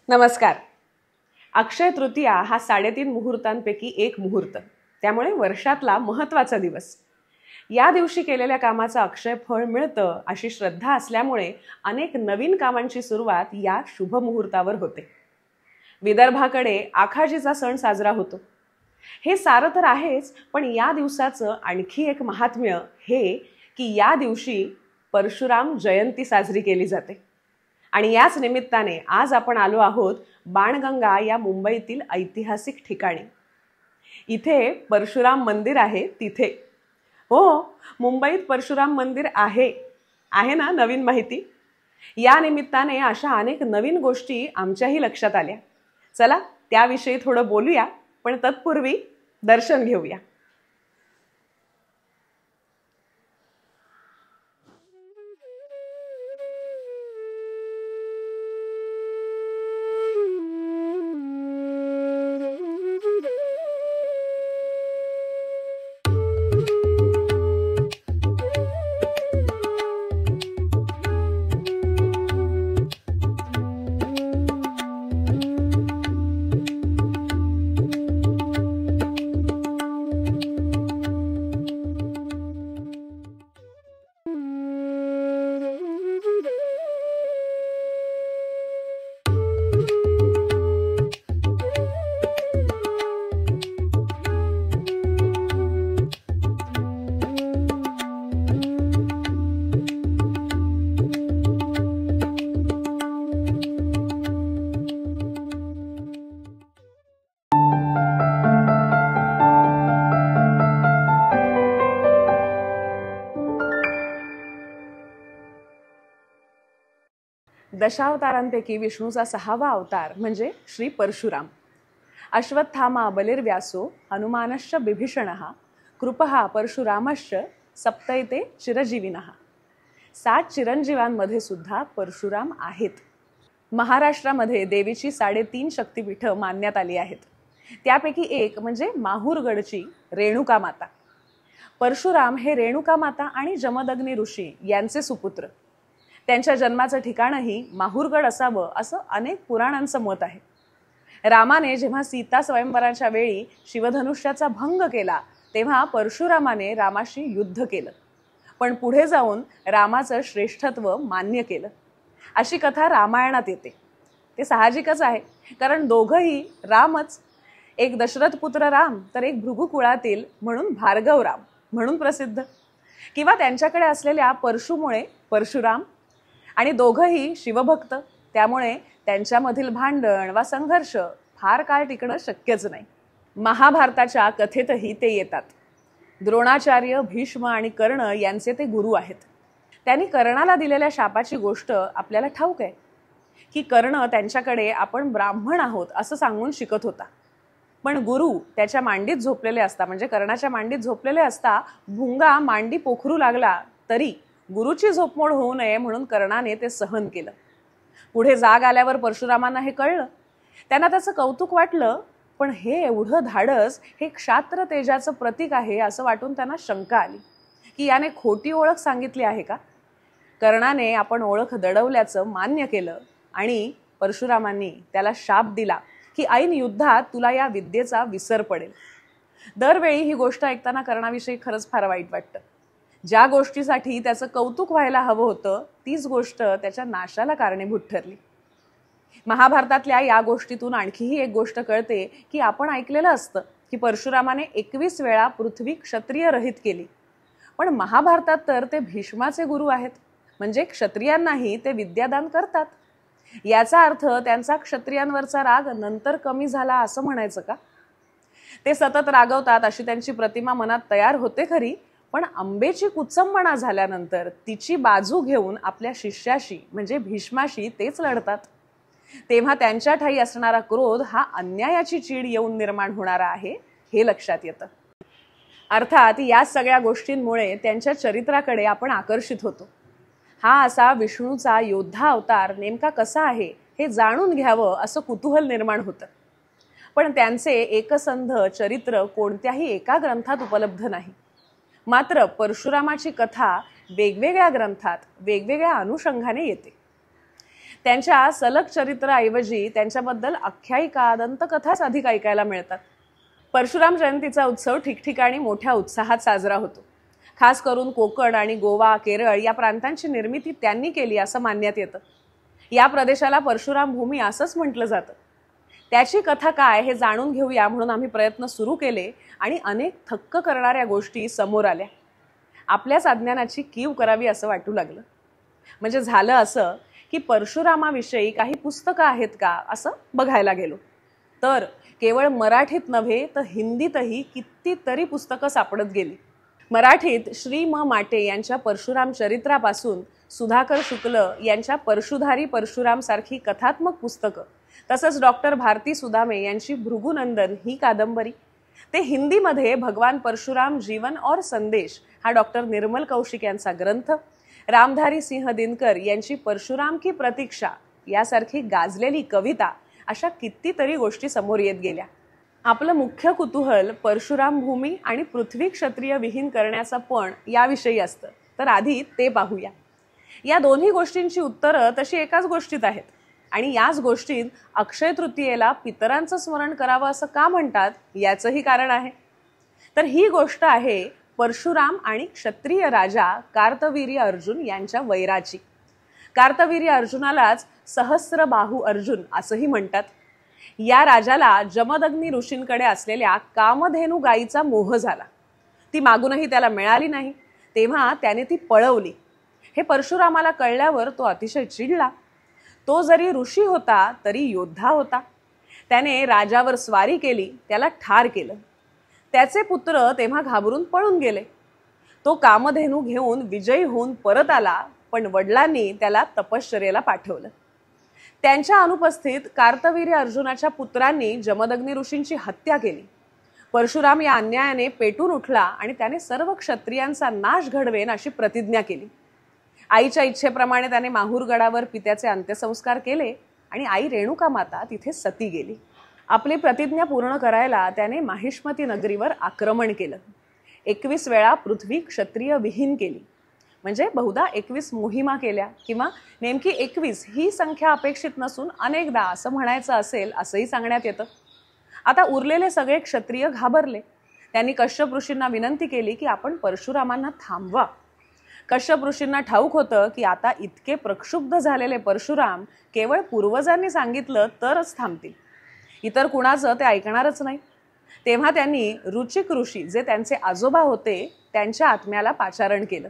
नमस्कार. अक्षय तृतीया हा 3.5 मुहूर्तांपैकी एक मुहूर्त, त्यामुळे वर्षातला महत्त्वाचा दिवस. या दिवशी केलेल्या कामाचं अक्षय फळ मिळतं अशी श्रद्धा असल्यामुळे अनेक नवीन कामांची सुरुवात या शुभ मुहूर्तावर होते. विदर्भाकडे आखाजीचा सण साजरा होतो. हे सारं तर आहेच, पण या दिवसाचं आणखी एक महात्म्य हे की या दिवशी परशुराम जयंती साजरी केली जाते. आणि याच निमित्ताने आज आपण आलो आहोत बाणगंगा या मुंबईतील ऐतिहासिक ठिकाणी. इथे परशुराम मंदिर आहे तिथे. हो, मुंबईत परशुराम मंदिर आहे ना नवीन माहिती. या निमित्ताने अशा अनेक नवीन गोष्टी आमच्याही लक्षात आल्या. चला त्याविषयी थोडं बोलूया, पण तत्पूर्वी दर्शन घेऊया. दशावतारांपैकी विष्णूचा 6वा अवतार म्हणजे श्री परशुराम. अश्वत्थामा बलिर्व्यासो हनुमानश्च बिभीषणः कृपः परशुरामश्च सप्तैते चिरजीविनः. 7 चिरंजीवांमध्ये सुद्धा परशुराम आहेत. महाराष्ट्रामध्ये देवीची 3.5 शक्तिपीठं मानण्यात आली आहेत. त्यापैकी एक म्हणजे माहूरगडची रेणुका माता. परशुराम हे रेणुका माता आणि जमदग्नी ऋषी यांचे सुपुत्र. त्यांच्या जन्माचं ठिकाणही माहूरगड असावं असं अनेक पुराणांचं मत आहे. रामाने जेव्हा सीता स्वयंवराच्या वेळी शिवधनुष्याचा भंग केला तेव्हा परशुरामाने रामाशी युद्ध केलं, पण पुढे जाऊन रामाचं श्रेष्ठत्व मान्य केलं अशी कथा रामायणात येते. ते साहजिकच आहे, कारण दोघंही रामच. एक दशरथ पुत्र राम तर एक भृगु कुळातील म्हणून भार्गव राम म्हणून प्रसिद्ध, किंवा त्यांच्याकडे असलेल्या परशुमुळे परशुराम. आणि दोघंही शिवभक्त, त्यामुळे त्यांच्यामधील भांडण वा संघर्ष फार काळ टिकणं शक्यच नाही. महाभारताच्या कथेतही ते येतात. द्रोणाचार्य, भीष्म आणि कर्ण यांचे ते गुरु आहेत. त्यांनी कर्णाला दिलेल्या शापाची गोष्ट आपल्याला ठाऊक आहे की कर्ण त्यांच्याकडे आपण ब्राह्मण आहोत असं सांगून शिकत होता. पण गुरु त्याच्या मांडीत झोपलेले असता, म्हणजे कर्णाच्या मांडीत झोपलेले असता भुंगा मांडी पोखरू लागला तरी गुरुची झोपमोड होऊ नये म्हणून कर्णाने ते सहन केलं. पुढे जाग आल्यावर परशुरामांना हे कळलं. त्यांना त्याचं कौतुक वाटलं, पण हे एवढं धाडस हे क्षात्र तेजाचं प्रतीक आहे असं वाटून त्यांना शंका आली की याने खोटी ओळख सांगितली आहे का. कर्णाने आपण ओळख दडवल्याचं मान्य केलं आणि परशुरामांनी त्याला शाप दिला की ऐन युद्धात तुला या विद्येचा विसर पडेल. दरवेळी ही गोष्ट ऐकताना कर्णाविषयी खरंच फार वाईट वाटतं. ज्या गोष्टीसाठी त्याचं कौतुक व्हायला हवं होतं तीच गोष्ट त्याच्या नाशाला कारणीभूत ठरली. महाभारतातल्या या गोष्टीतून आणखीही एक गोष्ट कळते की आपण ऐकलेलं असतं की परशुरामाने 21 वेळा पृथ्वी क्षत्रिय रहित केली, पण महाभारतात तर ते भीष्माचे गुरु आहेत, म्हणजे क्षत्रियांनाही ते विद्यादान करतात. याचा अर्थ त्यांचा क्षत्रियांवरचा राग नंतर कमी झाला असं म्हणायचं का. ते सतत रागवतात अशी त्यांची प्रतिमा मनात तयार होते खरी, पण अंबेची कुचंबणा झाल्यानंतर तिची बाजू घेऊन आपल्या शिष्याशी म्हणजे भीष्माशी तेच लढतात. तेव्हा त्यांच्या ठायी असणारा क्रोध हा अन्यायाची चीड येऊन निर्माण होणारा आहे हे लक्षात येतं. अर्थात या सगळ्या गोष्टींमुळे त्यांच्या चरित्राकडे आपण आकर्षित होतो. हा असा विष्णूचा योद्धा अवतार नेमका कसा आहे हे जाणून घ्यावं असं कुतूहल निर्माण होतं. पण त्यांचे एकसंध चरित्र कोणत्याही एका ग्रंथात उपलब्ध नाही. मात्र परशुरामाची कथा वेगवेगळ्या ग्रंथात वेगवेगळ्या अनुषंगाने येते. त्यांच्या सलग चरित्राऐवजी त्यांच्याबद्दल आख्यायिका, दंतकथाच अधिक ऐकायला मिळतात. परशुराम जयंतीचा उत्सव ठिकठिकाणी मोठ्या उत्साहात साजरा होतो. खास करून कोकण आणि गोवा, केरळ या प्रांतांची निर्मिती त्यांनी केली असं मानण्यात येतं. या प्रदेशाला परशुराम भूमी असंच म्हटलं जातं. त्याची कथा काय हे जाणून घेऊया म्हणून आम्ही प्रयत्न सुरू केले आणि अनेक थक्क करणाऱ्या गोष्टी समोर आल्या. आपल्याच अज्ञानाची कीव करावी असं वाटू लागलं. म्हणजे झालं असं की परशुरामाविषयी काही पुस्तकं आहेत का असं बघायला गेलो, तर केवळ मराठीत नव्हे तर हिंदीतही कितीतरी पुस्तकं सापडत गेली. मराठीत श्री म माटे यांच्या परशुराम चरित्रापासून सुधाकर शुक्ल यांच्या परशुधारी परशुराम सारखी कथात्मक पुस्तकं, तसंच डॉक्टर भारती सुदामे यांची भृगुनंदन ही कादंबरी, ते हिंदीमध्ये भगवान परशुराम जीवन और संदेश हा डॉक्टर निर्मल कौशिक यांचा ग्रंथ, रामधारी सिंह दिनकर यांची परशुराम की प्रतीक्षा यासारखी गाजलेली कविता, अशा कितीतरी गोष्टी समोर येत गेल्या. आपलं मुख्य कुतूहल परशुराम भूमी आणि पृथ्वी क्षत्रिय विहीन करण्याचं पण याविषयी असतं, तर आधी ते पाहूया. या दोन्ही गोष्टींची उत्तरं तशी एकाच गोष्टीत आहेत आणि याच गोष्टीत अक्षय तृतीयेला पितरांचं स्मरण करावं असं का म्हणतात याचंही कारण आहे. तर ही गोष्ट आहे परशुराम आणि क्षत्रिय राजा कार्तवीर्य अर्जुन यांच्या वैराची. कार्तवीर्य अर्जुनालाच सहस्रबाहू अर्जुन असंही म्हणतात. या राजाला जमदग्नी ऋषींकडे असलेल्या कामधेनू गायीचा मोह झाला. ती मागूनही त्याला मिळाली नाही, तेव्हा त्याने ती पळवली. हे परशुरामाला कळल्यावर तो अतिशय चिडला. तो जरी ऋषी होता तरी योद्धा होता. त्याने राजावर स्वारी केली, त्याला ठार केलं. त्याचे पुत्र तेव्हा घाबरून पळून गेले. तो कामधेनू घेऊन विजयी होऊन परत आला, पण वडिलांनी त्याला तपश्चर्येला पाठवलं. त्यांच्या अनुपस्थित कार्तवीर्य अर्जुनाच्या पुत्रांनी जमदग्नी ऋषींची हत्या केली. परशुराम या अन्यायाने पेटून उठला आणि त्याने सर्व क्षत्रियांचा नाश घडवेन अशी प्रतिज्ञा केली. आईच्या इच्छेप्रमाणे त्याने माहूरगडावर पित्याचे अंत्यसंस्कार केले आणि आई रेणुका माता तिथे सती गेली. आपली प्रतिज्ञा पूर्ण करायला त्याने माहिष्मती नगरीवर आक्रमण केलं. 21 वेळा पृथ्वी क्षत्रिय विहीन केली. म्हणजे बहुधा 21 मोहिमा केल्या, किंवा नेमकी 21 ही संख्या अपेक्षित नसून अनेकदा असं म्हणायचं असेल असंही सांगण्यात येतं. आता उरलेले सगळे क्षत्रिय घाबरले. त्यांनी कश्यप ऋषींना विनंती केली की आपण परशुरामांना थांबवा. कश्यप ऋषींना ठाऊक होतं की आता इतके प्रक्षुब्ध झालेले परशुराम केवळ पूर्वजांनी सांगितलं तरच थांबतील, इतर कुणाचं ते ऐकणारच नाही. तेव्हा त्यांनी रुचिक ऋषी, जे त्यांचे आजोबा होते, त्यांच्या आत्म्याला पाचारण केलं.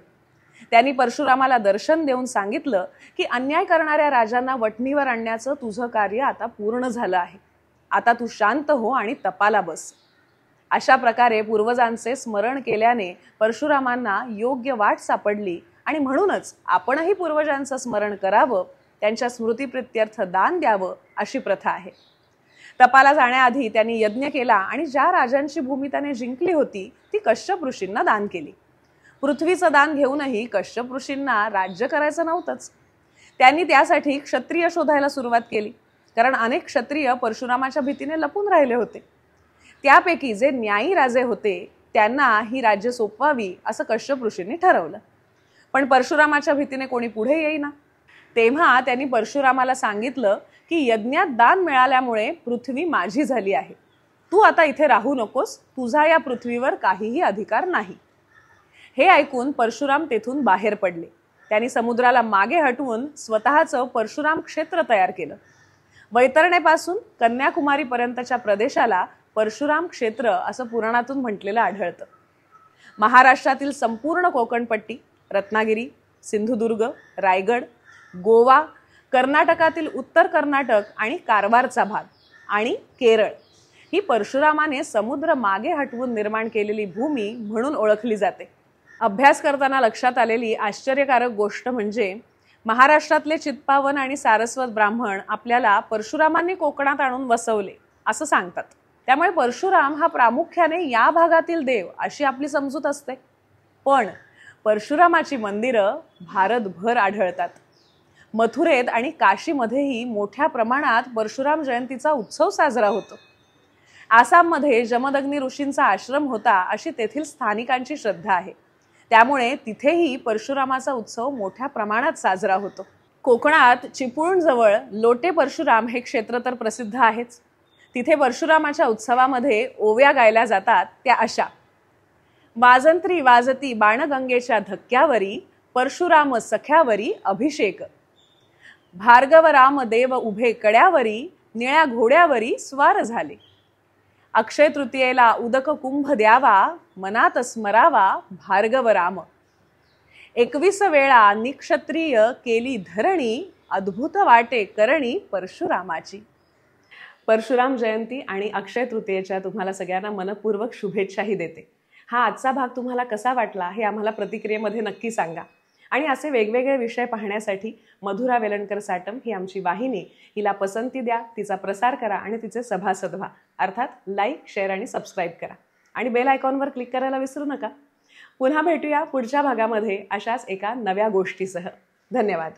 त्यांनी परशुरामाला दर्शन देऊन सांगितलं की अन्याय करणाऱ्या राजांना वठणीवर आणण्याचं तुझं कार्य आता पूर्ण झालं आहे. आता तू शांत हो आणि तपाला बस. अशा प्रकारे पूर्वजांचे स्मरण केल्याने परशुरामांना योग्य वाट सापडली आणि म्हणूनच आपणही पूर्वजांचं स्मरण करावं, त्यांच्या स्मृतीप्रित्यर्थ दान द्यावं अशी प्रथा आहे. तपाला जाण्याआधी त्यांनी यज्ञ केला आणि ज्या राजांची भूमी त्याने जिंकली होती ती कश्यप ऋषींना दान केली. पृथ्वीचं दान घेऊनही कश्यप ऋषींना राज्य करायचं नव्हतंच. त्यांनी त्यासाठी क्षत्रिय शोधायला सुरुवात केली, कारण अनेक क्षत्रिय परशुरामाच्या भीतीने लपून राहिले होते. त्यापैकी जे न्यायी राजे होते त्यांना ही राज्य सोपवावी असं कश्यप ऋषींनी ठरवलं. पण परशुरामाच्या भीतीने कोणी पुढे येईना. तेव्हा त्यांनी परशुरामाला सांगितलं की यज्ञात दान मिळाल्यामुळे पृथ्वी माझी झाली आहे. तू आता इथे राहू नकोस, तुझा या पृथ्वीवर काहीही अधिकार नाही. हे ऐकून परशुराम तेथून बाहेर पडले. त्यांनी समुद्राला मागे हटवून स्वतःचं परशुराम क्षेत्र तयार केलं. वैतरणेपासून कन्याकुमारीपर्यंतच्या प्रदेशाला परशुराम क्षेत्र असं पुराणातून म्हटलेलं आढळतं. महाराष्ट्रातील संपूर्ण कोकणपट्टी, रत्नागिरी, सिंधुदुर्ग, रायगड, गोवा, कर्नाटकातील उत्तर कर्नाटक आणि कारवारचा भाग आणि केरळ ही परशुरामाने समुद्र मागे हटवून निर्माण केलेली भूमी म्हणून ओळखली जाते. अभ्यास करताना लक्षात आलेली आश्चर्यकारक गोष्ट म्हणजे महाराष्ट्रातले चित्पावन आणि सारस्वत ब्राह्मण आपल्याला परशुरामांनी कोकणात आणून वसवले असं सांगतात. त्यामुळे परशुराम हा प्रामुख्याने या भागातील देव अशी आपली समजूत असते. पण परशुरामाची मंदिरं भारतभर आढळतात. मथुरेत आणि काशीमध्येही मोठ्या प्रमाणात परशुराम जयंतीचा उत्सव साजरा होतो. आसाममध्ये जमदग्नी ऋषींचा आश्रम होता अशी तेथील स्थानिकांची श्रद्धा आहे. त्यामुळे तिथेही परशुरामाचा उत्सव मोठ्या प्रमाणात साजरा होतो. कोकणात चिपळूणजवळ लोटे परशुराम हे क्षेत्र तर प्रसिद्ध आहेच. तिथे परशुरामाच्या उत्सवामध्ये ओव्या गायल्या जातात त्या अशा: वाजंत्री वाजती बाणगंगेच्या धक्क्यावरी, परशुराम सख्यावरी अभिषेक. भार्गव राम देव उभे कड्यावरी, निळ्या घोड्यावरी स्वार झाले. अक्षय तृतीयेला उदक कुंभ द्यावा, मनात स्मरावा भार्गव राम. 21 वेळा निक्षत्रिय केली धरणी, अद्भुत वाटे करणी परशुरामाची. परशुराम जयंती आणि अक्षय तृतीयेच्या तुम्हाला सगळ्यांना मनपूर्वक शुभेच्छाही देते. हा आजचा भाग तुम्हाला कसा वाटला हे आम्हाला प्रतिक्रियेमध्ये नक्की सांगा. आणि असे वेगवेगळे विषय पाहण्यासाठी मधुरा वेलणकर साटम ही आमची वाहिनी, हिला पसंती द्या, तिचा प्रसार करा आणि तिचे सभासद व्हा. अर्थात लाईक, शेअर आणि सबस्क्राईब करा आणि बेल आयकॉनवर क्लिक करायला विसरू नका. पुन्हा भेटूया पुढच्या भागामध्ये अशाच एका नव्या गोष्टीसह. धन्यवाद.